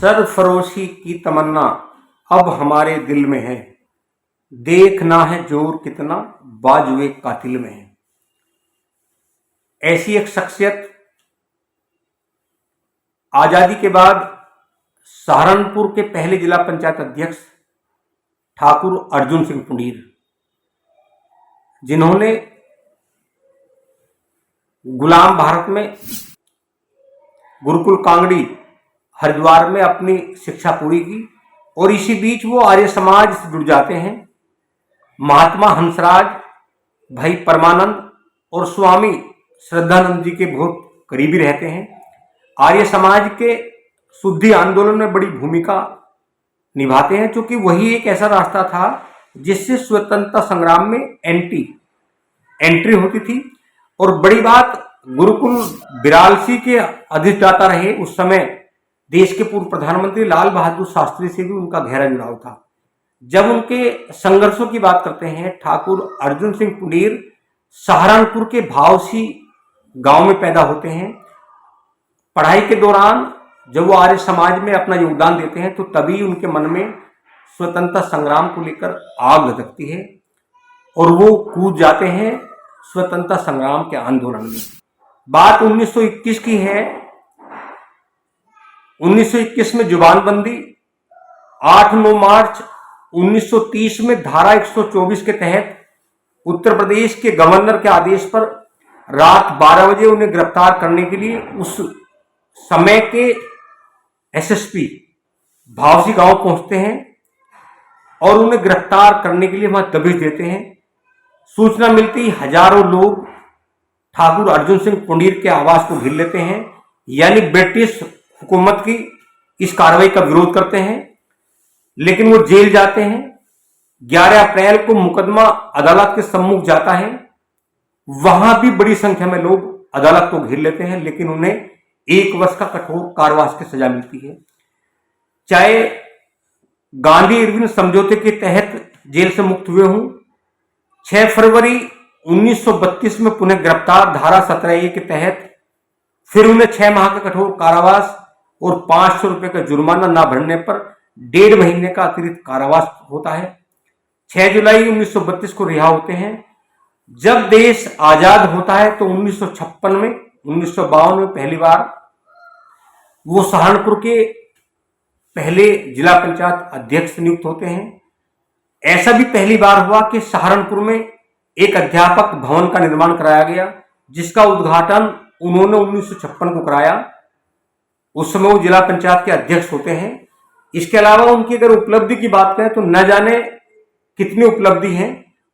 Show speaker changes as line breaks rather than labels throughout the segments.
सरफरोशी की तमन्ना अब हमारे दिल में है, देखना है जोर कितना बाजुए कातिल में है। ऐसी एक शख्सियत आजादी के बाद सहारनपुर के पहले जिला पंचायत अध्यक्ष ठाकुर अर्जुन सिंह पुंडीर, जिन्होंने गुलाम भारत में गुरुकुल कांगड़ी हरिद्वार में अपनी शिक्षा पूरी की और इसी बीच वो आर्य समाज से जुड़ जाते हैं। महात्मा हंसराज, भाई परमानंद और स्वामी श्रद्धानंद जी के बहुत करीबी रहते हैं। आर्य समाज के शुद्धि आंदोलन में बड़ी भूमिका निभाते हैं, क्योंकि वही एक ऐसा रास्ता था जिससे स्वतंत्रता संग्राम में एंट्री होती थी। और बड़ी बात, गुरुकुल बिरालसी के अधिष्ठाता रहे उस समय देश के पूर्व प्रधानमंत्री लाल बहादुर शास्त्री से भी उनका गहरा जुड़ाव था। जब उनके संघर्षों की बात करते हैं, ठाकुर अर्जुन सिंह पुंडीर सहारनपुर के भावसी गांव में पैदा होते हैं। पढ़ाई के दौरान जब वो आर्य समाज में अपना योगदान देते हैं, तो तभी उनके मन में स्वतंत्रता संग्राम को लेकर आग लटकती है और वो कूद जाते हैं स्वतंत्रता संग्राम के आंदोलन में। बात 1921 की है। 1921 में जुबानबंदी, 8-9 मार्च 1930 में धारा 124 के तहत उत्तर प्रदेश के गवर्नर के आदेश पर रात 12 बजे उन्हें गिरफ्तार करने के लिए उस समय के एसएसपी भावसी गांव पहुंचते हैं और उन्हें गिरफ्तार करने के लिए वहां दबिश देते हैं। सूचना मिलती हजारों लोग ठाकुर अर्जुन सिंह पुंडीर के आवास को घेर लेते हैं, यानी ब्रिटिश हुकूमत की इस कार्रवाई का विरोध करते हैं, लेकिन वो जेल जाते हैं। 11 अप्रैल को मुकदमा अदालत के सम्मुख जाता है। वहां भी बड़ी संख्या में लोग अदालत को घेर लेते हैं, लेकिन उन्हें 1 वर्ष का कठोर कारावास की सजा मिलती है। चाहे गांधी इरविन समझौते के तहत जेल से मुक्त हुए हों, 6 फरवरी 1932 में पुनः गिरफ्तार धारा 17A के तहत फिर उन्हें 6 माह का कठोर कारावास और 500 रुपए का जुर्माना न भरने पर 1.5 महीने का अतिरिक्त कारावास होता है। 6 जुलाई 1932 को रिहा होते हैं। जब देश आजाद होता है तो 1952 में पहली बार वो सहारनपुर के पहले जिला पंचायत अध्यक्ष नियुक्त होते हैं। ऐसा भी पहली बार हुआ कि सहारनपुर में एक अध्यापक भवन का निर्माण कराया गया, जिसका उद्घाटन उन्होंने 1956 को कराया। उस समय वो जिला पंचायत के अध्यक्ष होते हैं। इसके अलावा उनकी अगर उपलब्धि की बात करें तो न जाने कितनी उपलब्धि हैं।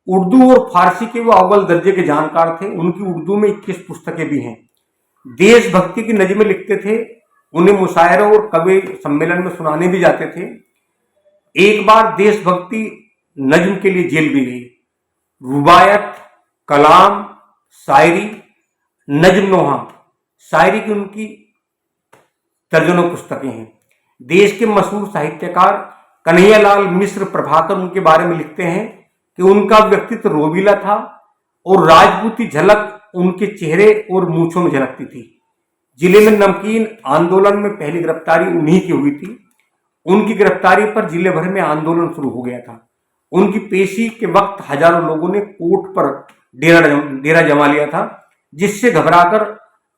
उर्दू और फारसी के वो अव्वल दर्जे के जानकार थे। उनकी उर्दू में 21 पुस्तकें भी हैं। देशभक्ति की नज़में लिखते थे। उन्हें मुशायरों और कवि सम्मेलन में सुनाने भी जाते थे। एक बार देशभक्ति नज्म के लिए जेल भी गई। रुबायत, कलाम, शायरी, नज्म नोहा, शायरी की उनकी दर्जनों पुस्तकें हैं। देश के मशहूर साहित्यकार कन्हैयालाल मिश्र प्रभाकर उनके बारे में लिखते हैं कि उनका व्यक्तित्व रोबीला था और राजपूती झलक उनके चेहरे और मूंछों में झलकती थी। जिले में नमकीन आंदोलन में पहली गिरफ्तारी उन्हीं की हुई थी। उनकी गिरफ्तारी पर जिले भर में आंदोलन शुरू हो गया था। उनकी पेशी के वक्त हजारों लोगों ने कोर्ट पर डेरा जमा लिया था, जिससे घबराकर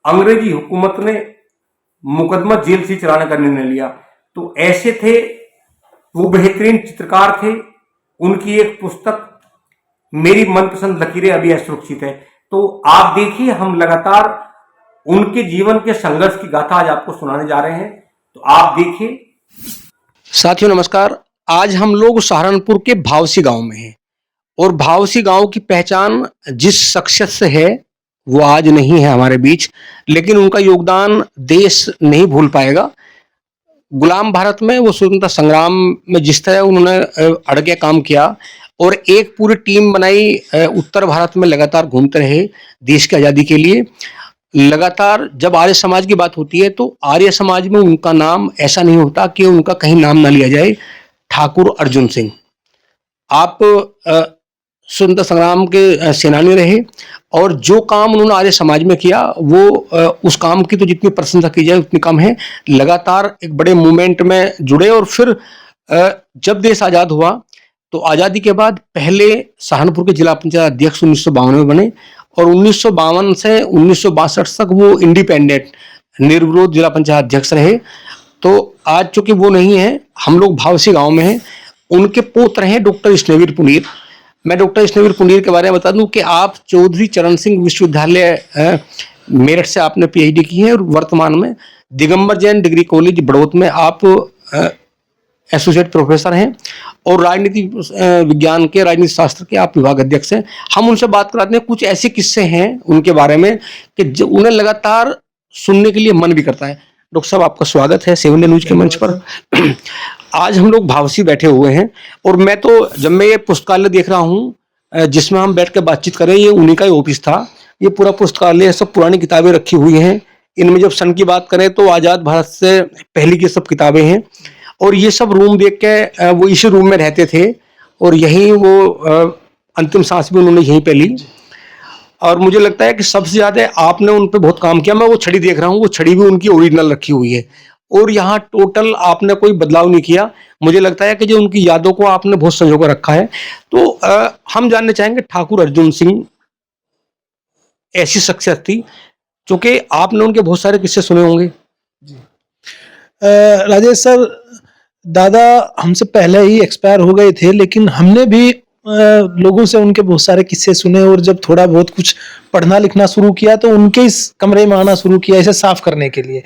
अंग्रेजी हुकूमत ने मुकदमा जेल से चलाने का निर्णय लिया। तो ऐसे थे वो, बेहतरीन चित्रकार थे। उनकी एक पुस्तक मेरी मनपसंद लकीरें अभी असुरक्षित है। तो आप देखिए, हम लगातार उनके जीवन के संघर्ष की गाथा आज आपको सुनाने जा रहे हैं, तो आप देखिए।
साथियों नमस्कार। आज हम लोग सहारनपुर के भावसी गांव में हैं और भावसी गांव की पहचान जिस शख्सियत से है वो आज नहीं है हमारे बीच, लेकिन उनका योगदान देश नहीं भूल पाएगा। गुलाम भारत में वो स्वतंत्रता संग्राम में जिस तरह उन्होंने अड़के काम किया और एक पूरी टीम बनाई, उत्तर भारत में लगातार घूमते रहे देश की आज़ादी के लिए। लगातार जब आर्य समाज की बात होती है तो आर्य समाज में उनका नाम ऐसा नहीं होता कि उनका कहीं नाम ना लिया जाए। ठाकुर अर्जुन सिंह, आप स्वतंत्रता संग्राम के सेनानी रहे और जो काम उन्होंने आर्य समाज में किया वो उस काम की तो जितनी प्रशंसा की जाए उतनी कम है। लगातार एक बड़े मूवमेंट में जुड़े और फिर जब देश आज़ाद हुआ तो आज़ादी के बाद पहले सहारनपुर के जिला पंचायत अध्यक्ष 1952 में बने और 1952 से 1962 तक वो इंडिपेंडेंट निर्विरोध जिला पंचायत अध्यक्ष रहे। तो आज चूंकि वो नहीं है, हम लोग भावसी गांव में हैं, उनके पुत्र हैं डॉक्टर स्नेवीर पुनीर। मैं डॉक्टर स्नेवीर पुनीर के बारे में बता दूं कि आप चौधरी चरण सिंह विश्वविद्यालय मेरठ से आपने पीएचडी की है और वर्तमान में दिगंबर जैन डिग्री कॉलेज बड़ौत में आप एसोसिएट प्रोफेसर हैं और राजनीति विज्ञान के राजनीति शास्त्र के आप विभाग अध्यक्ष हैं। हम उनसे बात कराते हैं, कुछ ऐसे किस्से हैं उनके बारे में कि उन्हें लगातार सुनने के लिए मन भी करता है। डॉक्टर साहब, आपका स्वागत है 7 डे न्यूज के मंच पर। आज हम लोग भावसी बैठे हुए हैं और मैं तो जब मैं ये पुस्तकालय देख रहा हूँ जिसमें हम बैठ के बातचीत करें, ये उन्हीं का ही ऑफिस था। ये पूरा पुस्तकालय, सब पुरानी किताबें रखी हुई हैं। इनमें जब सन की बात करें तो आज़ाद भारत से पहले की सब किताबें हैं और ये सब रूम देख के वो इसी रूम में रहते थे और यहीं वो अंतिम सांस भी उन्होंने यहीं पे ली। और मुझे लगता है कि सबसे ज़्यादा आपने उन पर बहुत काम किया। मैं वो छड़ी देख रहा हूँ, वो छड़ी भी उनकी ओरिजिनल रखी हुई है और यहाँ टोटल आपने कोई बदलाव नहीं किया। मुझे लगता है कि जो उनकी यादों को आपने बहुत संजो कर रखा है। तो हम जानना चाहेंगे, ठाकुर अर्जुन सिंह ऐसी शख्सियत थी, क्योंकि आपने उनके बहुत सारे किस्से सुने होंगे।
राजेश सर, दादा हमसे पहले ही एक्सपायर हो गए थे, लेकिन हमने भी लोगों से उनके बहुत सारे किस्से सुने और जब थोड़ा बहुत कुछ पढ़ना लिखना शुरू किया तो उनके इस कमरे में आना शुरू किया इसे साफ करने के लिए।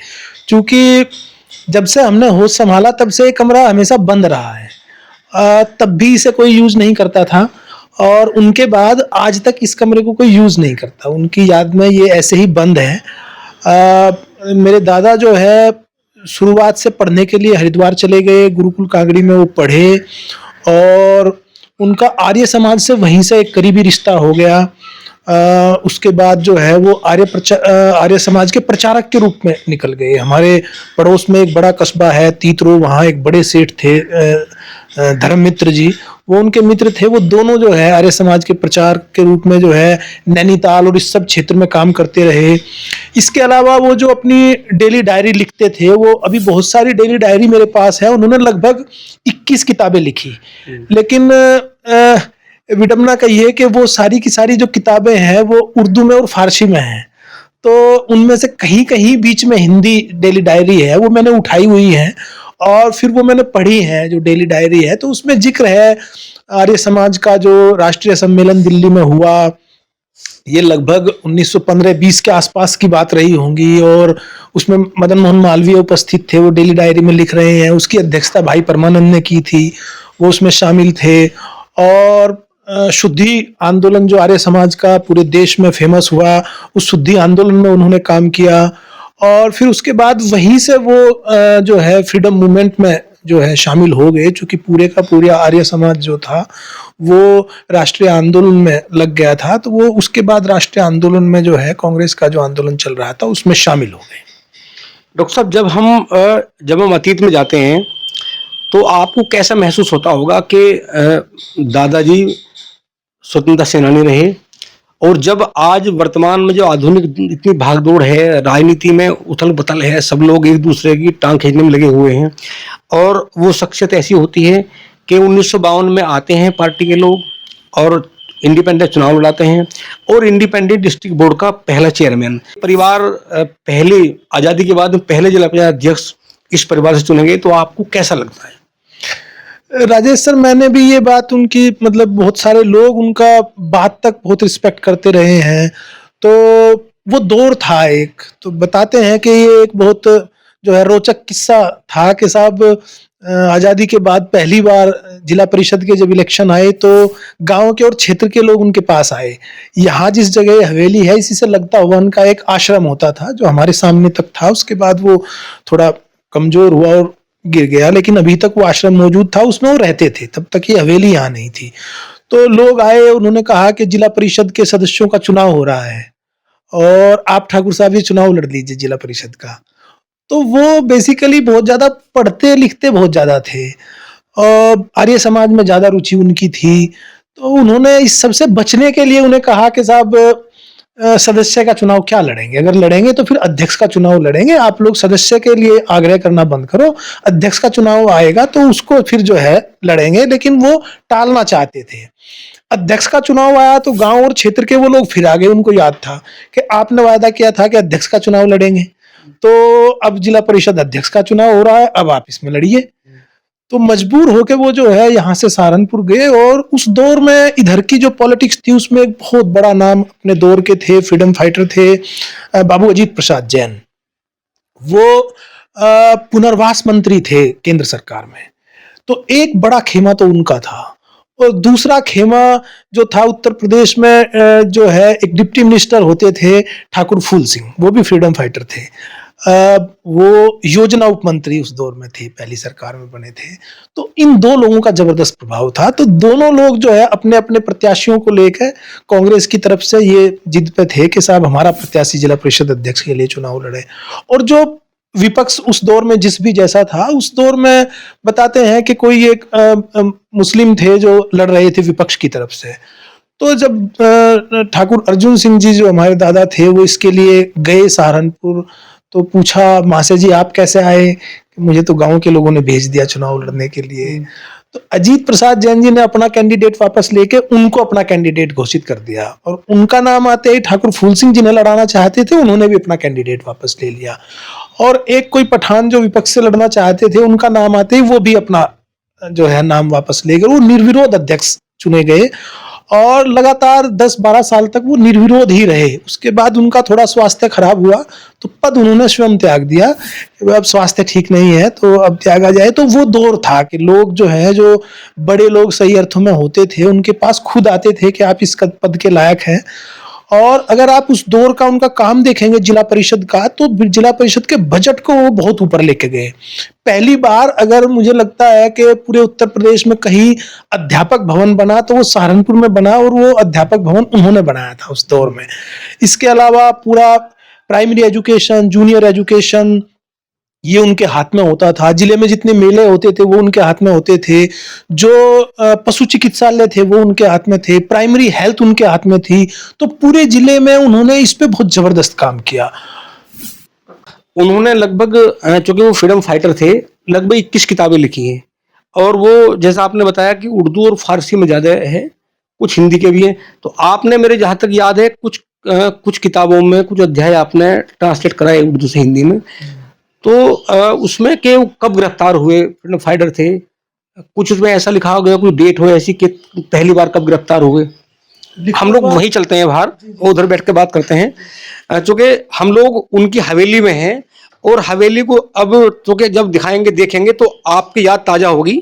क्योंकि जब से हमने होश संभाला तब से ये कमरा हमेशा बंद रहा है, तब भी इसे कोई यूज नहीं करता था और उनके बाद आज तक इस कमरे को कोई यूज नहीं करता। उनकी याद में ये ऐसे ही बंद है। मेरे दादा जो है शुरुआत से पढ़ने के लिए हरिद्वार चले गए, गुरुकुल कांगड़ी में वो पढ़े और उनका आर्य समाज से वहीं से एक करीबी रिश्ता हो गया। उसके बाद जो है वो आर्य समाज के प्रचारक के रूप में निकल गए। हमारे पड़ोस में एक बड़ा कस्बा है तीतरो, वहाँ एक बड़े सेठ थे धर्ममित्र जी, वो उनके मित्र थे। वो दोनों जो है आर्य समाज के प्रचार के रूप में जो है नैनीताल और इस सब क्षेत्र में काम करते रहे। इसके अलावा वो जो अपनी डेली डायरी लिखते थे, वो अभी बहुत सारी डेली डायरी मेरे पास है। उन्होंने लगभग 21 किताबें लिखी, लेकिन विडम्बना का ये है कि वो सारी की सारी जो किताबें हैं वो उर्दू में और फारसी में हैं। तो उनमें से कहीं कहीं बीच में हिंदी डेली डायरी है, वो मैंने उठाई हुई है और फिर वो मैंने पढ़ी है जो डेली डायरी है। तो उसमें जिक्र है आर्य समाज का जो राष्ट्रीय सम्मेलन दिल्ली में हुआ, ये लगभग 1915-20 के आसपास की बात रही होंगी और उसमें मदन मोहन मालवीय उपस्थित थे, वो डेली डायरी में लिख रहे हैं। उसकी अध्यक्षता भाई परमानंद ने की थी, वो उसमें शामिल थे। और शुद्धि आंदोलन जो आर्य समाज का पूरे देश में फेमस हुआ, उस शुद्धि आंदोलन में उन्होंने काम किया और फिर उसके बाद वहीं से वो जो है फ्रीडम मूवमेंट में जो है शामिल हो गए। चूंकि पूरे का पूरा आर्य समाज जो था वो राष्ट्रीय आंदोलन में लग गया था, तो वो उसके बाद राष्ट्रीय आंदोलन में जो है कांग्रेस का जो आंदोलन चल रहा था उसमें शामिल हो गए।
डॉक्टर साहब, जब हम अतीत में जाते हैं तो आपको कैसा महसूस होता होगा कि दादाजी स्वतंत्रता सेनानी रहे और जब आज वर्तमान में जो आधुनिक इतनी भागदौड़ है, राजनीति में उथल पुथल है, सब लोग एक दूसरे की टांग खींचने में लगे हुए हैं और वो शख्सियत ऐसी होती है कि 1952 में आते हैं पार्टी के लोग और इंडिपेंडेंट चुनाव लड़ाते हैं और इंडिपेंडेंट डिस्ट्रिक्ट बोर्ड का पहला चेयरमैन परिवार पहले आज़ादी के बाद पहले जिला पंचायत अध्यक्ष इस परिवार से चुने गए। तो आपको कैसा लगता है?
राजेश सर, मैंने भी ये बात उनकी, मतलब बहुत सारे लोग उनका बात तक बहुत रिस्पेक्ट करते रहे हैं। तो वो दौर था एक, तो बताते हैं कि ये एक बहुत जो है रोचक किस्सा था कि साहब आज़ादी के बाद पहली बार जिला परिषद के जब इलेक्शन आए तो गांव के और क्षेत्र के लोग उनके पास आए। यहाँ जिस जगह हवेली है इसी से लगता हुआ उनका एक आश्रम होता था जो हमारे सामने तक था। उसके बाद वो थोड़ा कमजोर हुआ और गिर गया, लेकिन अभी तक वो आश्रम मौजूद था, उसमें वो रहते थे। तब तक ये हवेली यहाँ नहीं थी। तो लोग आए, उन्होंने कहा कि जिला परिषद के सदस्यों का चुनाव हो रहा है और आप ठाकुर साहब ये चुनाव लड़ लीजिए जिला परिषद का। तो वो बेसिकली बहुत ज्यादा पढ़ते लिखते बहुत ज्यादा थे और आर्य समाज में ज्यादा रुचि उनकी थी। तो उन्होंने इस सबसे बचने के लिए उन्हें कहा कि साहब सदस्य का चुनाव क्या लड़ेंगे, अगर लड़ेंगे तो फिर अध्यक्ष का चुनाव लड़ेंगे, आप लोग सदस्य के लिए आग्रह करना बंद करो, अध्यक्ष का चुनाव आएगा तो उसको फिर जो है लड़ेंगे। लेकिन वो टालना चाहते थे। अध्यक्ष का चुनाव आया तो गांव और क्षेत्र के वो लोग फिर आ गए, उनको याद था कि आपने वादा किया था कि अध्यक्ष का चुनाव लड़ेंगे, तो अब जिला परिषद अध्यक्ष का चुनाव हो रहा है, अब आप इसमें लड़िए। तो मजबूर होके वो जो है यहाँ से सहारनपुर गए। और उस दौर में इधर की जो पॉलिटिक्स थी उसमें एक बहुत बड़ा नाम अपने दौर के थे, फ्रीडम फाइटर थे, बाबू अजीत प्रसाद जैन। वो पुनर्वास मंत्री थे केंद्र सरकार में। तो एक बड़ा खेमा तो उनका था। और दूसरा खेमा जो था उत्तर प्रदेश में जो है एक डिप्टी मिनिस्टर होते थे ठाकुर फूल सिंह, वो भी फ्रीडम फाइटर थे। वो योजना उप मंत्री उस दौर में थे, पहली सरकार में बने थे। तो इन दो लोगों का जबरदस्त प्रभाव था। तो दोनों लोग जो है अपने अपने प्रत्याशियों को लेकर कांग्रेस की तरफ से ये जिद पे थे कि साहब हमारा प्रत्याशी जिला परिषद अध्यक्ष के लिए चुनाव लड़े। और जो विपक्ष उस दौर में जिस भी जैसा था, उस दौर में बताते हैं कि कोई एक मुस्लिम थे जो लड़ रहे थे विपक्ष की तरफ से। तो जब ठाकुर अर्जुन सिंह जी जो हमारे दादा थे वो इसके लिए गए सहारनपुर, तो पूछा मासे जी आप कैसे आए, मुझे तो गांव के लोगों ने भेज दिया चुनाव लड़ने के लिए। तो अजीत प्रसाद जैन जी ने अपना कैंडिडेट वापस लेके उनको अपना कैंडिडेट घोषित कर दिया। और उनका नाम आते ही ठाकुर फूल सिंह जी ने लड़ाना चाहते थे, उन्होंने भी अपना कैंडिडेट वापस ले लिया। और एक कोई पठान जो विपक्ष से लड़ना चाहते थे, उनका नाम आते ही वो भी अपना जो है नाम वापस ले गए। वो निर्विरोध अध्यक्ष चुने गए और लगातार 10-12 साल तक वो निर्विरोध ही रहे। उसके बाद उनका थोड़ा स्वास्थ्य खराब हुआ तो पद उन्होंने स्वयं त्याग दिया कि अब स्वास्थ्य ठीक नहीं है तो अब त्यागा जाए। तो वो दौर था कि लोग जो है, जो बड़े लोग सही अर्थों में होते थे, उनके पास खुद आते थे कि आप इस पद के लायक हैं। और अगर आप उस दौर का उनका काम देखेंगे जिला परिषद का, तो जिला परिषद के बजट को वो बहुत ऊपर लेके गए। पहली बार अगर मुझे लगता है कि पूरे उत्तर प्रदेश में कहीं अध्यापक भवन बना तो वो सहारनपुर में बना, और वो अध्यापक भवन उन्होंने बनाया था उस दौर में। इसके अलावा पूरा प्राइमरी एजुकेशन, जूनियर एजुकेशन, ये उनके हाथ में होता था। जिले में जितने मेले होते थे वो उनके हाथ में होते थे। जो पशु चिकित्सालय थे वो उनके हाथ में थे। प्राइमरी हेल्थ उनके हाथ में थी। तो पूरे जिले में उन्होंने इस पे बहुत जबरदस्त काम किया।
उन्होंने लगभग, चूंकि वो फ्रीडम फाइटर थे, लगभग 21 किताबें लिखी हैं। और वो जैसा आपने बताया कि उर्दू और फारसी में ज़्यादा है, कुछ हिंदी के भी हैं। तो आपने, मेरे जहाँ तक याद है, कुछ किताबों में कुछ अध्याय आपने ट्रांसलेट कराए उर्दू से हिंदी में। तो उसमें कि वो कब गिरफ्तार हुए, फ्रीडम फाइटर थे, कुछ उसमें ऐसा लिखा हो गया, कोई डेट हो ऐसी कि पहली बार कब गिरफ्तार हुए। हम लोग वहीं चलते हैं बाहर, उधर बैठ के बात करते हैं। चूंकि हम लोग उनकी हवेली में हैं और हवेली को अब चूंकि जब दिखाएंगे देखेंगे तो आपकी याद ताजा होगी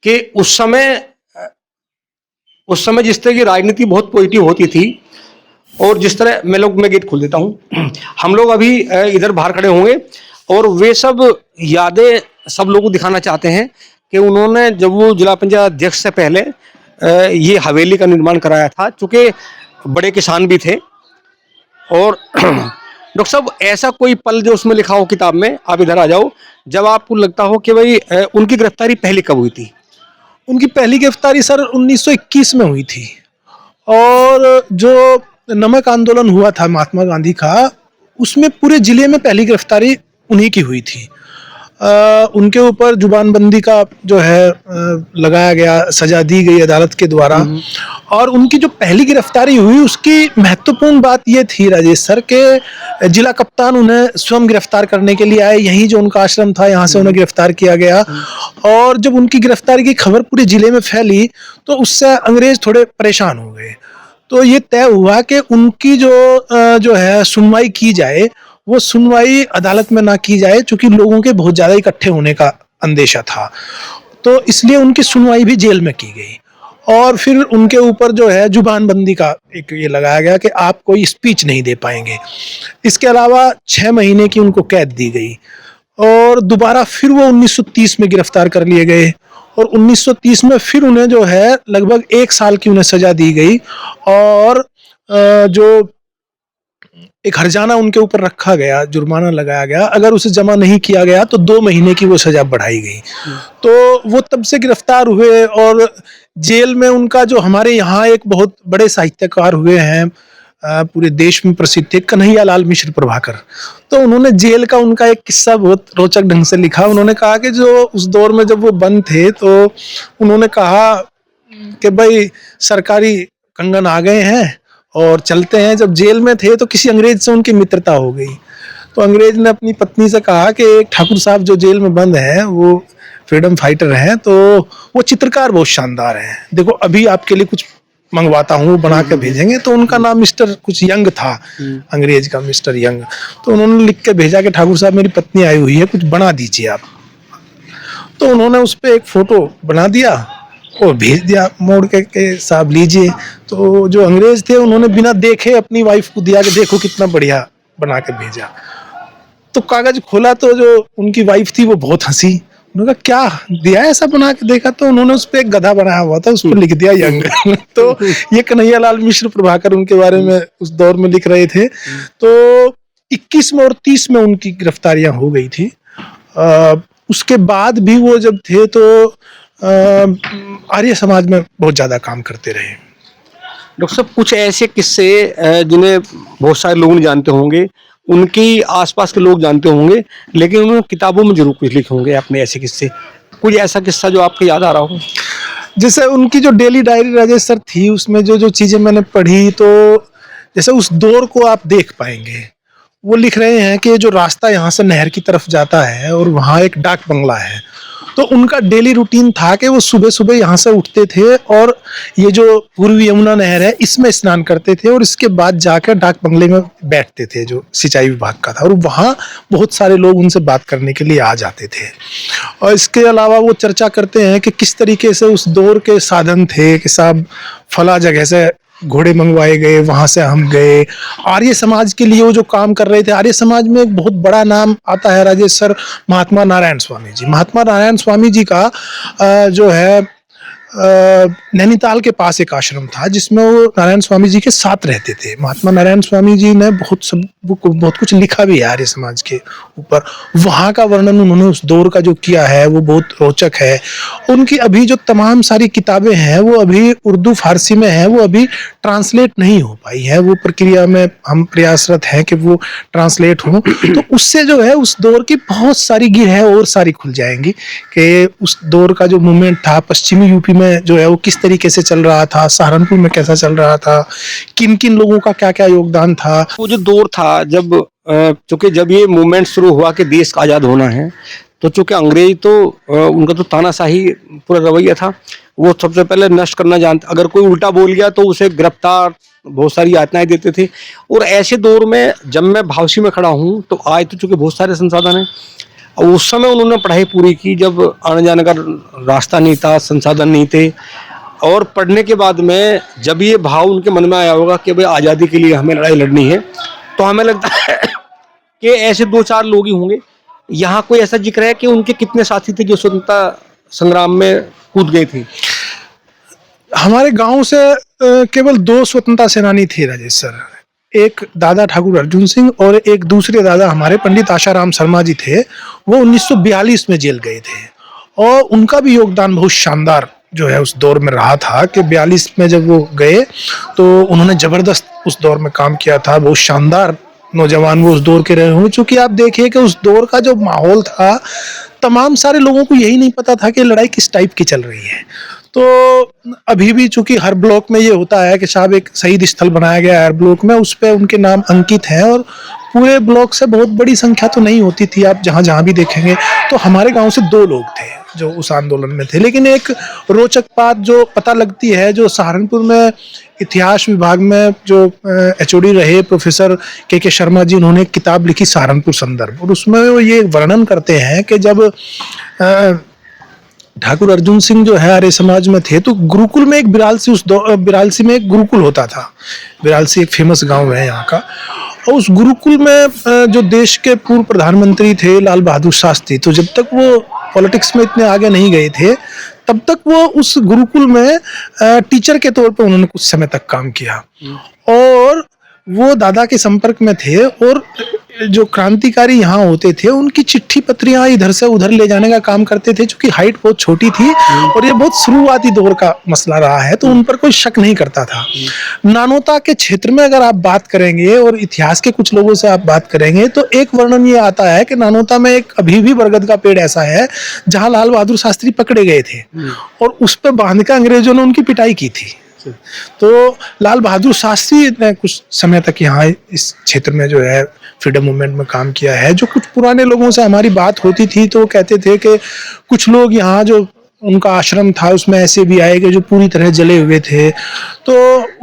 कि उस समय जिस तरह की राजनीति बहुत पॉजिटिव होती थी, और जिस तरह मैं गेट खोल देता हूँ, हम लोग अभी इधर बाहर खड़े होंगे और वे सब यादें सब लोगों को दिखाना चाहते हैं कि उन्होंने जब वो जिला पंचायत अध्यक्ष से पहले ये हवेली का निर्माण कराया था। चूंकि बड़े किसान भी थे। और डॉक्टर साहब, ऐसा कोई पल जो उसमें लिखा हो किताब में, आप इधर आ जाओ, जब आपको लगता हो कि भाई उनकी गिरफ्तारी पहले कब हुई थी?
उनकी पहली गिरफ्तारी सर 1921 में हुई थी। और जो नमक आंदोलन हुआ था महात्मा गांधी का, उसमें पूरे जिले में पहली गिरफ्तारी उन्हीं की हुई थी। उनके ऊपर जुबानबंदी का जो है लगाया गया, सजा दी गई अदालत के द्वारा। और उनकी जो पहली गिरफ्तारी हुई उसकी महत्वपूर्ण बात ये थी राजेश सर के जिला कप्तान उन्हें स्वयं गिरफ्तार करने के लिए आए। यहीं जो उनका आश्रम था यहाँ से उन्हें गिरफ्तार किया गया। और जब उनकी गिरफ्तारी की खबर पूरे जिले में फैली तो उससे अंग्रेज थोड़े परेशान हो गए। तो ये तय हुआ कि उनकी जो है सुनवाई की जाए, वो सुनवाई अदालत में ना की जाए, क्योंकि लोगों के बहुत ज्यादा इकट्ठे होने का अंदेशा था। तो इसलिए उनकी सुनवाई भी जेल में की गई। और फिर उनके ऊपर जो है जुबानबंदी का एक ये लगाया गया कि आप कोई स्पीच नहीं दे पाएंगे। इसके अलावा 6 महीने की उनको कैद दी गई। और दोबारा फिर वो 1930 में गिरफ्तार कर लिए गए। और 1930 में फिर उन्हें जो है लगभग 1 साल की उन्हें सजा दी गई। और जो एक हर्जाना उनके ऊपर रखा गया, जुर्माना लगाया गया, अगर उसे जमा नहीं किया गया तो 2 महीने की वो सजा बढ़ाई गई। तो वो तब से गिरफ्तार हुए और जेल में उनका जो हमारे यहाँ एक बहुत बड़े साहित्यकार हुए हैं, पूरे देश में प्रसिद्ध थे, कन्हैयालाल मिश्र प्रभाकर, तो उन्होंने जेल का उनका एक किस्सा बहुत रोचक ढंग से लिखा। उन्होंने कहा कि जो उस दौर में जब वो बंद थे तो उन्होंने कहा कि भाई सरकारी कंगन आ गए हैं और चलते हैं। जब जेल में थे तो किसी अंग्रेज से उनकी मित्रता हो गई, तो अंग्रेज ने अपनी पत्नी से कहा कि एक ठाकुर साहब जो जेल में बंद हैं वो फ्रीडम फाइटर हैं, तो वो चित्रकार बहुत शानदार हैं, देखो अभी आपके लिए कुछ मंगवाता हूँ, बना के भेजेंगे। तो उनका नाम मिस्टर कुछ यंग था, अंग्रेज का मिस्टर यंग। तो उन्होंने लिख के भेजा कि ठाकुर साहब मेरी पत्नी आई हुई है, कुछ बना दीजिए आप। तो उन्होंने उस पर एक फोटो बना दिया और भेज दिया मोड़ के साहब लीजिए। तो जो अंग्रेज थे उन्होंने बिना देखे अपनी वाइफ को दिया कि देखो कितना बढ़िया बना के भेजा। तो कागज खोला तो जो उनकी वाइफ थी वो बहुत हंसी। उन्होंने कहा क्या दिया है ऐसा बना के? देखा तो उन्होंने उस पर एक गधा बनाया हुआ था, उस पर लिख दिया यंग। तो ये कन्हैयालाल मिश्र प्रभाकर उनके बारे में उस दौर में लिख रहे थे। तो 21 में और 30 में उनकी गिरफ्तारियां हो गई थी। उसके बाद भी वो जब थे तो आर्य समाज में बहुत ज्यादा काम करते रहे।
डॉक्टर साहब, कुछ ऐसे किस्से जिन्हें बहुत सारे लोग नहीं जानते होंगे, उनकी आसपास के लोग जानते होंगे, लेकिन उन्होंने किताबों में जरूर कुछ लिखे होंगे अपने ऐसे किस्से। कुछ ऐसा किस्सा जो आपको याद आ रहा हो?
जैसे उनकी जो डेली डायरी राजेश सर थी, उसमें जो जो चीजें मैंने पढ़ी, तो जैसे उस दौर को आप देख पाएंगे। वो लिख रहे हैं कि जो रास्ता यहाँ से नहर की तरफ जाता है और वहाँ एक डाक बंगला है, तो उनका डेली रूटीन था कि वो सुबह सुबह यहाँ से उठते थे और ये जो पूर्वी यमुना नहर है इसमें स्नान करते थे और इसके बाद जाकर डाक बंगले में बैठते थे जो सिंचाई विभाग का था, और वहाँ बहुत सारे लोग उनसे बात करने के लिए आ जाते थे। और इसके अलावा वो चर्चा करते हैं कि किस तरीके से उस दौर के साधन थे कि साहब फला जगह से घोड़े मंगवाए गए, वहां से हम गए। आर्य समाज के लिए वो जो काम कर रहे थे, आर्य समाज में एक बहुत बड़ा नाम आता है राजेश सर, महात्मा नारायण स्वामी जी। महात्मा नारायण स्वामी जी का जो है नैनीताल के पास एक आश्रम था जिसमें वो नारायण स्वामी जी के साथ रहते थे। महात्मा नारायण स्वामी जी ने बहुत कुछ लिखा भी है आर्य समाज के ऊपर। वहाँ का वर्णन उन्होंने उस दौर का जो किया है वो बहुत रोचक है। उनकी अभी जो तमाम सारी किताबें हैं वो अभी उर्दू फारसी में हैं, वो अभी ट्रांसलेट नहीं हो पाई है, वो प्रक्रिया में हम प्रयासरत हैं कि वो ट्रांसलेट हो। तो उससे जो है उस दौर की बहुत सारी गिर है और सारी खुल जाएंगी कि उस दौर का जो मूवमेंट था पश्चिमी यूपी में जो है वो किस तरीके से चल रहा था, सहारनपुर में कैसा चल रहा था, किन किन लोगों का क्या क्या योगदान था।
वो जो दौर था जब चूंकि जब ये मूवमेंट शुरू हुआ कि देश का आज़ाद होना है, तो चूंकि अंग्रेज तो उनका तो तानाशाही पूरा रवैया था, वो सबसे पहले नष्ट करना जानते, अगर कोई उल्टा बोल गया तो उसे गिरफ्तार, बहुत सारी यातनाएं देते थे। और ऐसे दौर में जब मैं भावसी में खड़ा हूँ तो आज तो चूंकि बहुत सारे संसाधन हैं, और उस समय उन्होंने पढ़ाई पूरी की जब आने जाने का रास्ता नहीं था, संसाधन नहीं थे। और पढ़ने के बाद में जब ये भाव उनके मन में आया होगा कि भाई आज़ादी के लिए हमें लड़ाई लड़नी है, तो हमें लगता है कि ऐसे 2-4 लोग ही होंगे। यहाँ कोई ऐसा जिक्र है कि उनके कितने साथी थे जो स्वतंत्रता संग्राम में कूद गए थे?
हमारे गांव से केवल 2 स्वतंत्रता सेनानी थे राजेश सर, एक दादा ठाकुर अर्जुन सिंह और एक दूसरे दादा हमारे पंडित आशाराम शर्मा जी थे। वो 1942 में जेल गए थे और उनका भी योगदान बहुत शानदार जो है उस दौर में रहा था कि 42 में जब वो गए तो उन्होंने जबरदस्त उस दौर में काम किया था। बहुत शानदार नौजवान वो उस दौर के रहे होंगे, क्योंकि आप देखिए कि उस दौर का जो माहौल था, तमाम सारे लोगों को यही नहीं पता था कि लड़ाई किस टाइप की चल रही है। तो अभी भी चूंकि हर ब्लॉक में ये होता है कि साहब एक शहीद स्थल बनाया गया है हर ब्लॉक में, उस पर उनके नाम अंकित हैं, और पूरे ब्लॉक से बहुत बड़ी संख्या तो नहीं होती थी, आप जहाँ जहाँ भी देखेंगे। तो हमारे गांव से 2 लोग थे जो उस आंदोलन में थे। लेकिन एक रोचक बात जो पता लगती है, जो सहारनपुर में इतिहास विभाग में जो एचओडी रहे प्रोफेसर के शर्मा जी, उन्होंने एक किताब लिखी सहारनपुर संदर्भ, और उसमें वो ये वर्णन करते हैं कि जब ठाकुर अर्जुन सिंह जो है आर्य समाज में थे तो गुरुकुल में एक बिरालसी में एक गुरुकुल होता था। बिरालसी एक फेमस गांव है यहाँ का, और उस गुरुकुल में जो देश के पूर्व प्रधानमंत्री थे लाल बहादुर शास्त्री, तो जब तक वो पॉलिटिक्स में इतने आगे नहीं गए थे तब तक वो उस गुरुकुल में टीचर के तौर पर उन्होंने कुछ समय तक काम किया। और वो दादा के संपर्क में थे और जो क्रांतिकारी यहाँ होते थे उनकी चिट्ठी पत्रियां इधर से उधर ले जाने का काम करते थे, क्योंकि हाइट बहुत छोटी थी और ये बहुत शुरुआती दौर का मसला रहा है, तो उन पर कोई शक नहीं करता था। नानोता के क्षेत्र में अगर आप बात करेंगे और इतिहास के कुछ लोगों से आप बात करेंगे तो एक वर्णन ये आता है कि नानोता में एक अभी भी बरगद का पेड़ ऐसा है जहां लाल बहादुर शास्त्री पकड़े गए थे और उस पर बांध के अंग्रेजों ने उनकी पिटाई की थी। तो लाल बहादुर शास्त्री ने कुछ समय तक यहाँ इस क्षेत्र में जो है फ्रीडम मूवमेंट में काम किया है। जो कुछ पुराने लोगों से हमारी बात होती थी तो वो कहते थे कि कुछ लोग यहाँ जो उनका आश्रम था उसमें ऐसे भी आए कि जो पूरी तरह जले हुए थे, तो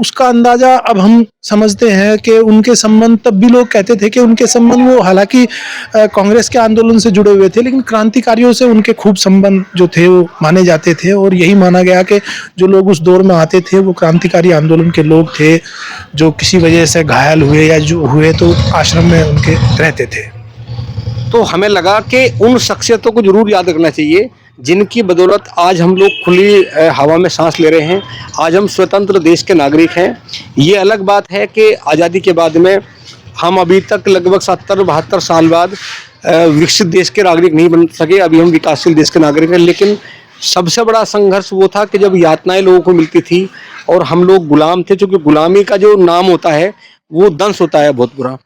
उसका अंदाजा अब हम समझते हैं कि उनके संबंध, तब भी लोग कहते थे कि उनके संबंध, वो हालांकि कांग्रेस के आंदोलन से जुड़े हुए थे लेकिन क्रांतिकारियों से उनके खूब संबंध जो थे वो माने जाते थे और यही माना गया कि जो लोग उस दौर में आते थे वो क्रांतिकारी आंदोलन के लोग थे जो किसी वजह से घायल हुए या जो हुए तो आश्रम में उनके रहते थे।
तो हमें लगा कि उन शख्सियतों को जरूर याद रखना चाहिए जिनकी बदौलत आज हम लोग खुली हवा में सांस ले रहे हैं, आज हम स्वतंत्र देश के नागरिक हैं। ये अलग बात है कि आज़ादी के बाद में हम अभी तक लगभग 70-72 साल बाद विकसित देश के नागरिक नहीं बन सके, अभी हम विकासशील देश के नागरिक हैं। लेकिन सबसे बड़ा संघर्ष वो था कि जब यातनाएं लोगों को मिलती थी और हम लोग गुलाम थे, क्योंकि गुलामी का जो नाम होता है वो दंश होता है बहुत बुरा।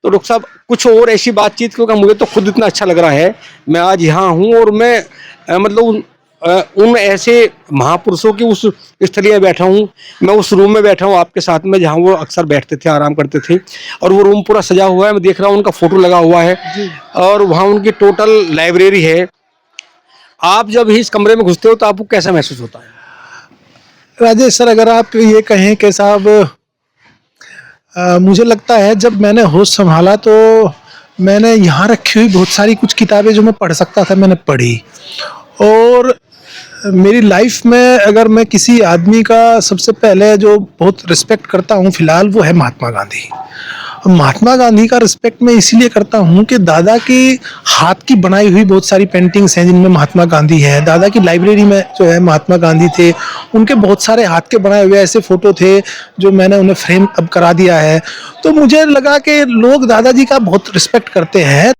तो डॉक्टर साहब कुछ और ऐसी बातचीत, क्योंकि मुझे तो खुद इतना अच्छा लग रहा है, मैं आज यहाँ हूँ और मैं मतलब उन ऐसे महापुरुषों की उस स्थलीय में बैठा हूँ, मैं उस रूम में बैठा हूँ आपके साथ में जहाँ वो अक्सर बैठते थे, आराम करते थे, और वो रूम पूरा सजा हुआ है, मैं देख रहा हूँ उनका फोटो लगा हुआ है और वहाँ उनकी टोटल लाइब्रेरी है। आप जब इस कमरे में घुसते हो तो आपको कैसा महसूस होता है?
राजेश सर, अगर आप ये कहें कि साहब मुझे लगता है जब मैंने होश संभाला तो मैंने यहाँ रखी हुई बहुत सारी कुछ किताबें जो मैं पढ़ सकता था मैंने पढ़ी। और मेरी लाइफ में अगर मैं किसी आदमी का सबसे पहले जो बहुत रिस्पेक्ट करता हूँ फिलहाल, वो है महात्मा गांधी। महात्मा गांधी का रिस्पेक्ट मैं इसीलिए करता हूँ कि दादा की हाथ की बनाई हुई बहुत सारी पेंटिंग्स हैं जिनमें महात्मा गांधी है। दादा की लाइब्रेरी में जो है महात्मा गांधी थे, उनके बहुत सारे हाथ के बनाए हुए ऐसे फोटो थे जो मैंने उन्हें फ्रेम अब करा दिया है। तो मुझे लगा कि लोग दादाजी का बहुत रिस्पेक्ट करते हैं।